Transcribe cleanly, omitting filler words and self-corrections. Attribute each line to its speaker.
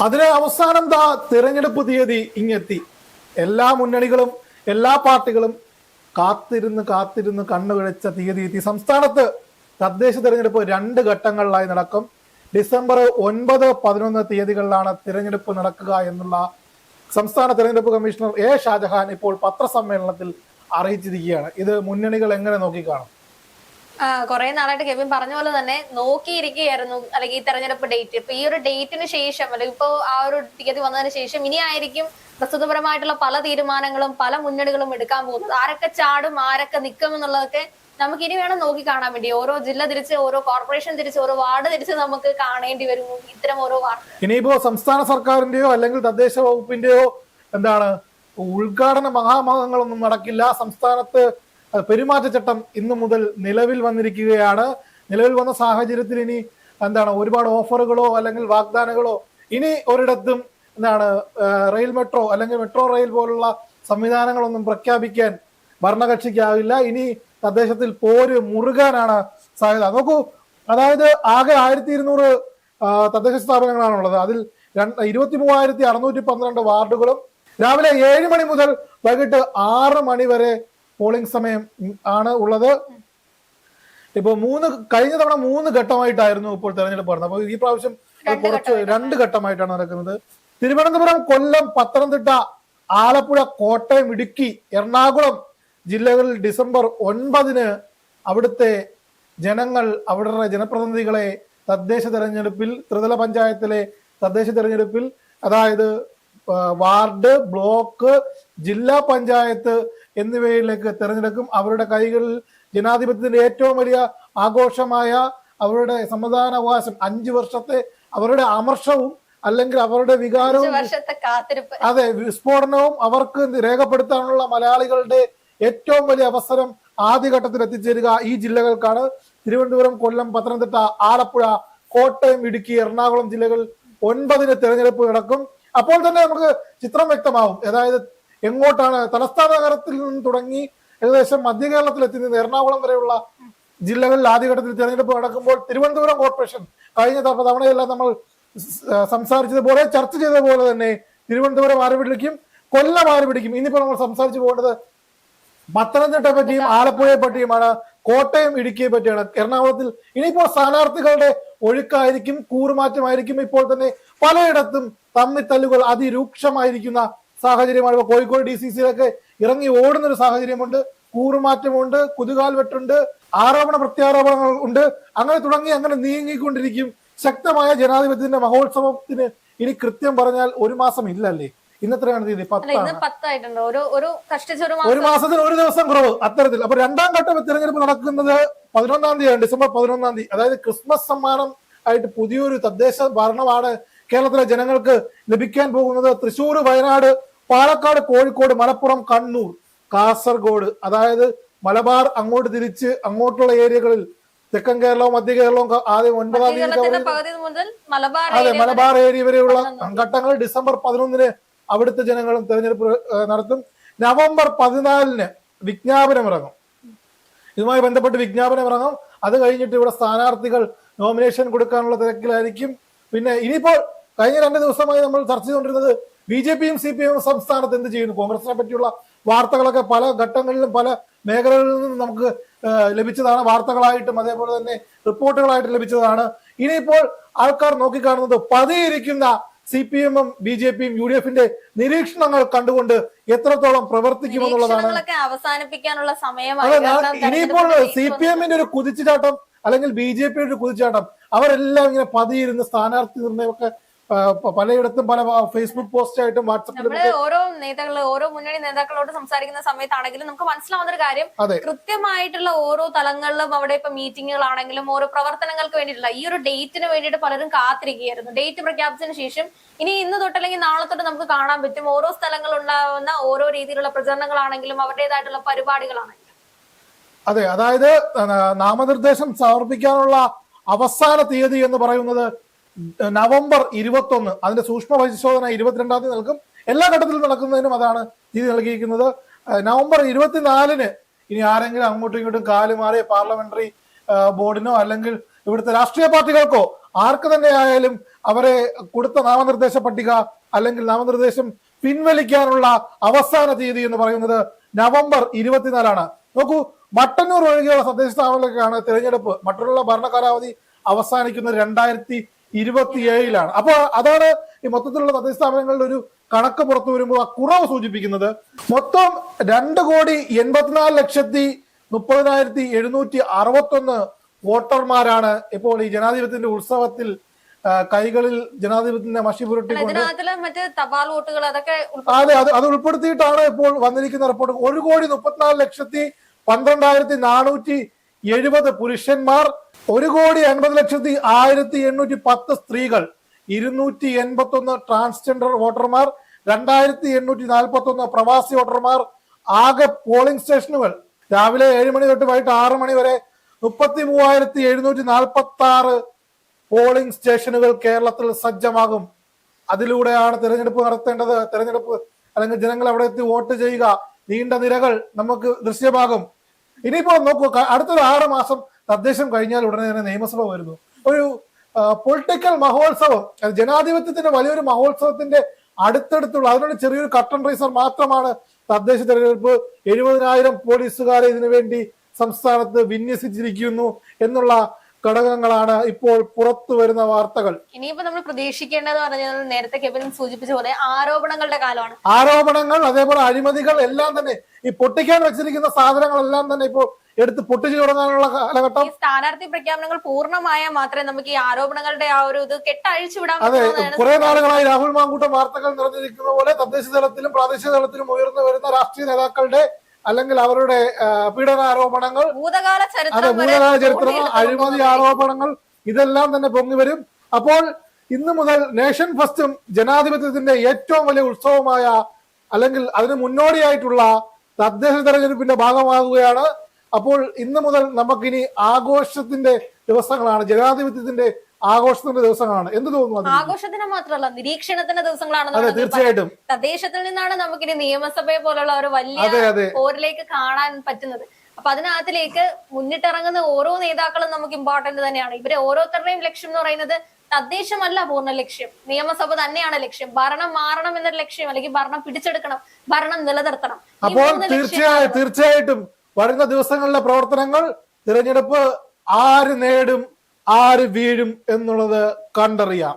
Speaker 1: അതിന് അവസാനം തിരഞ്ഞെടുപ്പ് തീയതി ഇങ്ങെത്തി. എല്ലാ മുന്നണികളും എല്ലാ പാർട്ടികളും കാത്തിരുന്ന് കണ്ണുകിഴച്ച തീയതി എത്തി. സംസ്ഥാനത്ത് തദ്ദേശ തെരഞ്ഞെടുപ്പ് 2 ഘട്ടങ്ങളിലായി നടക്കും. ഡിസംബർ 9, 11 തീയതികളിലാണ് തിരഞ്ഞെടുപ്പ് നടക്കുക എന്നുള്ള സംസ്ഥാന തെരഞ്ഞെടുപ്പ് കമ്മീഷണർ എ ഷാജഹാൻ ഇപ്പോൾ പത്രസമ്മേളനത്തിൽ അറിയിച്ചിരിക്കുകയാണ്. ഇത് മുന്നണികൾ എങ്ങനെ നോക്കിക്കാണും?
Speaker 2: കുറെ നാളായിട്ട് കെവിൻ പറഞ്ഞ പോലെ തന്നെ നോക്കിയിരിക്കുകയായിരുന്നു അല്ലെങ്കിൽ ഈ തെരഞ്ഞെടുപ്പ് ഡേറ്റ്. ഇപ്പൊ ഈ ഒരു ഡേറ്റിന് ശേഷം അല്ലെങ്കിൽ ഇപ്പൊ ആ ഒരു തീയതി വന്നതിന് ശേഷം ഇനി ആയിരിക്കും പ്രസ്തുതപരമായിട്ടുള്ള പല തീരുമാനങ്ങളും പല മുന്നണികളും എടുക്കാൻ പോകുന്നത്. ആരൊക്കെ ചാടും ആരൊക്കെ നിൽക്കും എന്നുള്ളതൊക്കെ നമുക്ക് ഇനി വേണം നോക്കി കാണാൻ വേണ്ടി. ഓരോ ജില്ല തിരിച്ച്, ഓരോ കോർപ്പറേഷൻ തിരിച്ച്, ഓരോ വാർഡ് തിരിച്ച് നമുക്ക് കാണേണ്ടി വരും ഇത്തരം ഓരോ വാർഡ്.
Speaker 1: ഇനിയിപ്പോ സംസ്ഥാന സർക്കാരിന്റെയോ അല്ലെങ്കിൽ തദ്ദേശ വകുപ്പിന്റെയോ ഉദ്ഘാടന മഹാമഹങ്ങളൊന്നും നടക്കില്ല. സംസ്ഥാനത്ത് പെരുമാറ്റച്ചട്ടം ഇന്നു മുതൽ നിലവിൽ വന്നിരിക്കുകയാണ്. നിലവിൽ വന്ന സാഹചര്യത്തിൽ ഇനി ഒരുപാട് ഓഫറുകളോ അല്ലെങ്കിൽ വാഗ്ദാനങ്ങളോ ഇനി ഒരിടത്തും റെയിൽ മെട്രോ അല്ലെങ്കിൽ മെട്രോ റെയിൽ പോലുള്ള സംവിധാനങ്ങളൊന്നും പ്രഖ്യാപിക്കാൻ ഭരണകക്ഷിക്കാവില്ല. ഇനി തദ്ദേശത്തിൽ പോര് മുറുകാനാണ് സാധ്യത. നോക്കൂ, അതായത് ആകെ 1200 തദ്ദേശ സ്ഥാപനങ്ങളാണുള്ളത്. അതിൽ 23,612 വാർഡുകളും രാവിലെ 7 മണി മുതൽ വൈകിട്ട് 6 മണി വരെ പോളിംഗ് സമയം ആണ് ഉള്ളത്. ഇപ്പൊ കഴിഞ്ഞ തവണ 3 ഘട്ടമായിട്ടായിരുന്നു ഇപ്പോൾ തെരഞ്ഞെടുപ്പ് നടന്നത്. അപ്പൊ ഈ പ്രാവശ്യം കുറച്ച് 2 ഘട്ടമായിട്ടാണ് നടക്കുന്നത്. തിരുവനന്തപുരം, കൊല്ലം, പത്തനംതിട്ട, ആലപ്പുഴ, കോട്ടയം, ഇടുക്കി, എറണാകുളം ജില്ലകളിൽ ഡിസംബർ 9 അവിടുത്തെ ജനങ്ങൾ അവരുടെ ജനപ്രതിനിധികളെ തദ്ദേശ തെരഞ്ഞെടുപ്പിൽ, ത്രിതല പഞ്ചായത്തിലെ തദ്ദേശ തെരഞ്ഞെടുപ്പിൽ, അതായത് വാർഡ്, ബ്ലോക്ക്, ജില്ലാ പഞ്ചായത്ത് എന്നിവയിലേക്ക് തെരഞ്ഞെടുക്കും. അവരുടെ കൈകളിൽ ജനാധിപത്യത്തിന്റെ ഏറ്റവും വലിയ ആഘോഷമായ അവരുടെ സമ്മതിദാനാവകാശം 5 വർഷത്തെ അവരുടെ അമർഷവും അല്ലെങ്കിൽ അവരുടെ വികാരവും, അതെ, വിസ്ഫോടനവും അവർക്ക് രേഖപ്പെടുത്താനുള്ള മലയാളികളുടെ ഏറ്റവും വലിയ അവസരം ആദ്യഘട്ടത്തിൽ എത്തിച്ചേരുക ഈ ജില്ലകൾക്കാണ്. തിരുവനന്തപുരം, കൊല്ലം, പത്തനംതിട്ട, ആലപ്പുഴ, കോട്ടയം, ഇടുക്കി, എറണാകുളം ജില്ലകളിൽ 9 തെരഞ്ഞെടുപ്പ് നടക്കും. അപ്പോൾ തന്നെ നമുക്ക് ചിത്രം വ്യക്തമാവും. അതായത് എങ്ങോട്ടാണ് തലസ്ഥാന നഗരത്തിൽ നിന്ന് തുടങ്ങി ഏകദേശം മധ്യ കേരളത്തിൽ എത്തി നിന്ന് എറണാകുളം വരെയുള്ള ജില്ലകളിൽ ആദ്യഘട്ടത്തിൽ തെരഞ്ഞെടുപ്പ് നടക്കുമ്പോൾ തിരുവനന്തപുരം കോർപ്പറേഷൻ കഴിഞ്ഞ തവണയെല്ലാം നമ്മൾ സംസാരിച്ചതുപോലെ, ചർച്ച ചെയ്തതുപോലെ തന്നെ തിരുവനന്തപുരം ആര് പിടിക്കും, കൊല്ലം ആര് പിടിക്കും. ഇനിയിപ്പോ നമ്മൾ സംസാരിച്ചു പോകേണ്ടത് പത്തനംതിട്ടയെ പറ്റിയും ആലപ്പുഴയെ പറ്റിയുമാണ്, കോട്ടയം, ഇടുക്കിയെ പറ്റിയാണ്. എറണാകുളത്തിൽ ഇനിയിപ്പോൾ സ്ഥാനാർത്ഥികളുടെ ഒഴുക്കായിരിക്കും, കൂറുമാറ്റമായിരിക്കും. ഇപ്പോൾ തന്നെ പലയിടത്തും തമ്മിത്തല്ലുകൾ അതിരൂക്ഷമായിരിക്കുന്ന സാഹചര്യമാണ്. ഇപ്പൊ കോഴിക്കോട് DCC-യിലൊക്കെ ഇറങ്ങി ഓടുന്ന ഒരു സാഹചര്യമുണ്ട്. കൂറുമാറ്റമുണ്ട്, കുതുകാൽ വെട്ടുണ്ട്, ആരോപണ പ്രത്യാരോപണങ്ങൾ ഉണ്ട്. അങ്ങനെ നീങ്ങിക്കൊണ്ടിരിക്കും. ശക്തമായ ജനാധിപത്യത്തിന്റെ മഹോത്സവത്തിന് ഇനി കൃത്യം പറഞ്ഞാൽ 1 മാസം ഇല്ലല്ലേ? ഇന്നത്രയാണ് തീയതി? 10 ഒരു മാസത്തിന് 1 ദിവസം കുറവ് അത്തരത്തിൽ. അപ്പൊ 2ാം ഘട്ട തെരഞ്ഞെടുപ്പ് നടക്കുന്നത് 11-ാം തീയതിയാണ്, ഡിസംബർ 11-ാം തീയതി. അതായത് ക്രിസ്മസ് സമ്മാനം ആയിട്ട് പുതിയൊരു തദ്ദേശ ഭരണമാണ് കേരളത്തിലെ ജനങ്ങൾക്ക് ലഭിക്കാൻ പോകുന്നത്. തൃശ്ശൂർ, വയനാട്, പാലക്കാട്, കോഴിക്കോട്, മലപ്പുറം, കണ്ണൂർ, കാസർഗോഡ്, അതായത് മലബാർ അങ്ങോട്ട് തിരിച്ച് അങ്ങോട്ടുള്ള ഏരിയകളിൽ തെക്കൻ കേരളവും മധ്യ കേരളവും ആദ്യം 9-ാം തീയതി, അതെ, മലബാർ ഏരിയ വരെയുള്ള ഘട്ടങ്ങൾ ഡിസംബർ 11-ന് അവിടുത്തെ ജനങ്ങളും തെരഞ്ഞെടുപ്പ് നടത്തും. നവംബർ 14-ന് വിജ്ഞാപനം ഇറങ്ങും. ഇതുമായി ബന്ധപ്പെട്ട് വിജ്ഞാപനം ഇറങ്ങും. അത് കഴിഞ്ഞിട്ട് ഇവിടെ സ്ഥാനാർത്ഥികൾ നോമിനേഷൻ കൊടുക്കാനുള്ള തിരക്കിലായിരിക്കും. പിന്നെ ഇനിയിപ്പോൾ കഴിഞ്ഞ 2 ദിവസമായി നമ്മൾ ചർച്ച ചെയ്തുകൊണ്ടിരുന്നത് BJP-യും CPM-ഉം സംസ്ഥാനത്ത് എന്ത് ചെയ്യുന്നു. കോൺഗ്രസിനെ പറ്റിയുള്ള വാർത്തകളൊക്കെ പല ഘട്ടങ്ങളിലും പല മേഖലകളിൽ നിന്നും നമുക്ക് ലഭിച്ചതാണ്. വാർത്തകളായിട്ടും അതേപോലെ തന്നെ റിപ്പോർട്ടുകളായിട്ടും ലഭിച്ചതാണ്. ഇനിയിപ്പോൾ ആൾക്കാർ നോക്കിക്കാണുന്നത് പതിയിരിക്കുന്ന CPM-ഉം BJP-യും UDF-ന്റെ നിരീക്ഷണങ്ങൾ കണ്ടുകൊണ്ട് എത്രത്തോളം പ്രവർത്തിക്കുമെന്നുള്ളതാണ്.
Speaker 2: അവസാനിപ്പിക്കാനുള്ള സമയം
Speaker 1: ഇനിയിപ്പോൾ CPM-ന്റെ ഒരു കുതിച്ചുചാട്ടം അല്ലെങ്കിൽ BJP-യുടെ ഒരു കുതിച്ചുചാട്ടം, അവരെല്ലാം ഇങ്ങനെ പതിയിരുന്ന് സ്ഥാനാർത്ഥി നിർണ്ണയമൊക്കെ പലയിടത്തും പല ഫേസ്ബുക്ക് പോസ്റ്റ് ആയിട്ടും വാട്സപ്പിലും
Speaker 2: ഓരോ മുന്നണി നേതാക്കളോട് സംസാരിക്കുന്ന സമയത്താണെങ്കിലും നമുക്ക് മനസ്സിലാവുന്ന ഒരു കാര്യം, കൃത്യമായിട്ടുള്ള ഓരോ തലങ്ങളിലും അവിടെ ഇപ്പൊ മീറ്റിങ്ങുകളാണെങ്കിലും ഓരോ പ്രവർത്തനങ്ങൾക്ക് വേണ്ടിയിട്ടുള്ള ഈ ഒരു ഡേറ്റിന് വേണ്ടിയിട്ട് പലരും കാത്തിരിക്കുകയായിരുന്നു. ഡേറ്റ് പ്രഖ്യാപിച്ചതിന് ശേഷം ഇനി ഇന്ന് തൊട്ടല്ലെങ്കിൽ നാളെ തൊട്ട് നമുക്ക് കാണാൻ പറ്റും ഓരോ സ്ഥലങ്ങളിൽ ഉണ്ടാവുന്ന ഓരോ രീതിയിലുള്ള പ്രചരണങ്ങളാണെങ്കിലും അവരുടേതായിട്ടുള്ള പരിപാടികളാണെങ്കിലും.
Speaker 1: അതെ, അതായത് നാമനിർദ്ദേശം സമർപ്പിക്കാനുള്ള അവസാന തീയതി എന്ന് പറയുന്നത് നവംബർ 21. അതിന്റെ സൂക്ഷ്മ പരിശോധന 22-ാം തീയതി നൽകും. എല്ലാ ഘട്ടത്തിലും നടക്കുന്നതിനും അതാണ് തീയതി നൽകിയിരിക്കുന്നത്. നവംബർ 24-ന് ഇനി ആരെങ്കിലും അങ്ങോട്ടും ഇങ്ങോട്ടും കാലുമാറിയ പാർലമെന്ററി ബോർഡിനോ അല്ലെങ്കിൽ ഇവിടുത്തെ രാഷ്ട്രീയ പാർട്ടികൾക്കോ ആർക്ക് തന്നെ ആയാലും അവരെ കൊടുത്ത നാമനിർദ്ദേശ പട്ടിക അല്ലെങ്കിൽ നാമനിർദ്ദേശം പിൻവലിക്കാനുള്ള അവസാന തീയതി എന്ന് പറയുന്നത് നവംബർ 24 നോക്കൂ, മട്ടന്നൂർ ഒഴികെയുള്ള തദ്ദേശ സ്ഥാപനങ്ങളിലേക്കാണ് തെരഞ്ഞെടുപ്പ്. മറ്റുള്ള ഭരണകാലാവധി അവസാനിക്കുന്നത് 2027 അപ്പൊ അതാണ് ഈ മൊത്തത്തിലുള്ള തദ്ദേശ സ്ഥാപനങ്ങളുടെ ഒരു കണക്ക് പുറത്തു വരുമ്പോൾ ആ കുറവ് സൂചിപ്പിക്കുന്നത്. മൊത്തം 2,84,30,761 വോട്ടർമാരാണ് ഇപ്പോൾ ഈ ജനാധിപത്യത്തിന്റെ ഉത്സവത്തിൽ കൈകളിൽ ജനാധിപത്യത്തിന്റെ മഷി പുരട്ടിക്കൊണ്ട്
Speaker 2: മറ്റേ തപാൽ വോട്ടുകൾ അതൊക്കെ
Speaker 1: അതെ അത് ഉൾപ്പെടുത്തിയിട്ടാണ് ഇപ്പോൾ വന്നിരിക്കുന്ന റിപ്പോർട്ട്. 1,44,12,470 പുരുഷന്മാർ, 1,50,01,810 സ്ത്രീകൾ, 281 ട്രാൻസ്ജെൻഡർ വോട്ടർമാർ, 2,841 പ്രവാസി വോട്ടർമാർ. ആകെ പോളിംഗ് സ്റ്റേഷനുകൾ രാവിലെ 7 മണി തൊട്ട് വൈകിട്ട് 6 മണി വരെ 33,746 പോളിംഗ് സ്റ്റേഷനുകൾ കേരളത്തിൽ സജ്ജമാകും. അതിലൂടെയാണ് തെരഞ്ഞെടുപ്പ് നടത്തേണ്ടത്. തെരഞ്ഞെടുപ്പ് അല്ലെങ്കിൽ ജനങ്ങൾ അവിടെ എത്തി വോട്ട് ചെയ്യുക. നീണ്ട നിരകൾ നമുക്ക് ദൃശ്യമാകും. ഇനിയിപ്പോ നോക്കൂ, അടുത്തൊരു 6 മാസം തദ്ദേശം കഴിഞ്ഞാൽ ഉടനെ തന്നെ നിയമസഭ വരുന്നു. ഒരു പൊളിറ്റിക്കൽ മഹോത്സവം, ജനാധിപത്യത്തിന്റെ വലിയൊരു മഹോത്സവത്തിന്റെ അടുത്തടുത്തുള്ള അതിനുള്ള ചെറിയൊരു കട്ടൺ റൈസർ മാത്രമാണ് തദ്ദേശ തെരഞ്ഞെടുപ്പ്. 70,000 പോലീസുകാരെ ഇതിനു വേണ്ടി സംസ്ഥാനത്ത് വിന്യസിച്ചിരിക്കുന്നു എന്നുള്ള ഘടകങ്ങളാണ് ഇപ്പോൾ പുറത്തു വരുന്ന വാർത്തകൾ.
Speaker 2: ഇനിയിപ്പോ നമ്മൾ പ്രതീക്ഷിക്കേണ്ടത് പറഞ്ഞാൽ നേരത്തെ കെവിൻ സൂചിപ്പിച്ച പോലെ ആരോപണങ്ങളുടെ കാലമാണ്.
Speaker 1: ആരോപണങ്ങൾ, അതേപോലെ അഴിമതികൾ എല്ലാം തന്നെ ഈ പൊട്ടിക്കാൻ വെച്ചിരിക്കുന്ന സാധനങ്ങളെല്ലാം തന്നെ ഇപ്പോൾ എടുത്ത് പൊട്ടിച്ചു തുടങ്ങാനുള്ള കാലഘട്ടം.
Speaker 2: സ്ഥാനാർത്ഥി പ്രഖ്യാപനങ്ങൾ പൂർണ്ണമായാൽ മാത്രമേ നമുക്ക് ഈ ആരോപണങ്ങളുടെ ആ ഒരു ഇത് കെട്ടഴിച്ചു വിടാൻ
Speaker 1: അതെ, കുറെ നാളുകളായി രാഹുൽ മാങ്കൂട്ടം വാർത്തകൾ നിറഞ്ഞിരിക്കുന്ന പോലെ തദ്ദേശ തലത്തിലും പ്രാദേശിക തലത്തിലും ഉയർന്നു വരുന്ന രാഷ്ട്രീയ നേതാക്കളുടെ അല്ലെങ്കിൽ അവരുടെ പീഡനാരോപണങ്ങൾ,
Speaker 2: ഭൂതകാല
Speaker 1: ചരിത്രം, അഴിമതി ആരോപണങ്ങൾ ഇതെല്ലാം തന്നെ പൊങ്ങി വരും. അപ്പോൾ ഇന്ന് മുതൽ നേഷൻ ഫസ്റ്റും ജനാധിപത്യത്തിന്റെ ഏറ്റവും വലിയ ഉത്സവമായ അല്ലെങ്കിൽ അതിന് മുന്നോടിയായിട്ടുള്ള തദ്ദേശ തെരഞ്ഞെടുപ്പിന്റെ ഭാഗമാകുകയാണ്. അപ്പോൾ ഇന്ന് മുതൽ നമുക്കിനി ആഘോഷത്തിന്റെ ദിവസങ്ങളാണ്, ജനാധിപത്യത്തിന്റെ ആഘോഷത്തിന്റെ ദിവസങ്ങളാണ്. എന്ത് തോന്നുന്നു?
Speaker 2: ആഘോഷത്തിന് മാത്രമല്ല, നിരീക്ഷണത്തിന്റെ ദിവസങ്ങളാണ്.
Speaker 1: തീർച്ചയായിട്ടും
Speaker 2: തദ്ദേശത്തിൽ നിന്നാണ് നമുക്കിനി നിയമസഭയെ പോലുള്ള ഒരു വലിയ പോരിലേക്ക് കാണാൻ പറ്റുന്നത്. അപ്പൊ അതിനകത്തിലേക്ക് മുന്നിട്ടിറങ്ങുന്ന ഓരോ നേതാക്കളും നമുക്ക് ഇമ്പോർട്ടന്റ് തന്നെയാണ്. ഇവരെ ഓരോരുത്തരുടെയും ലക്ഷ്യം എന്ന് പറയുന്നത് തദ്ദേശമല്ല പൂർണ്ണ ലക്ഷ്യം, നിയമസഭ തന്നെയാണ് ലക്ഷ്യം. ഭരണം മാറണം എന്നൊരു ലക്ഷ്യം, അല്ലെങ്കിൽ ഭരണം പിടിച്ചെടുക്കണം, ഭരണം നിലനിർത്തണം.
Speaker 1: അപ്പോൾ തീർച്ചയായിട്ടും വരുന്ന ദിവസങ്ങളിലെ പ്രവർത്തനങ്ങൾ, തിരഞ്ഞെടുപ്പ് ആര് നേടും ആര് വീഴും എന്നുള്ളത് കണ്ടറിയാം.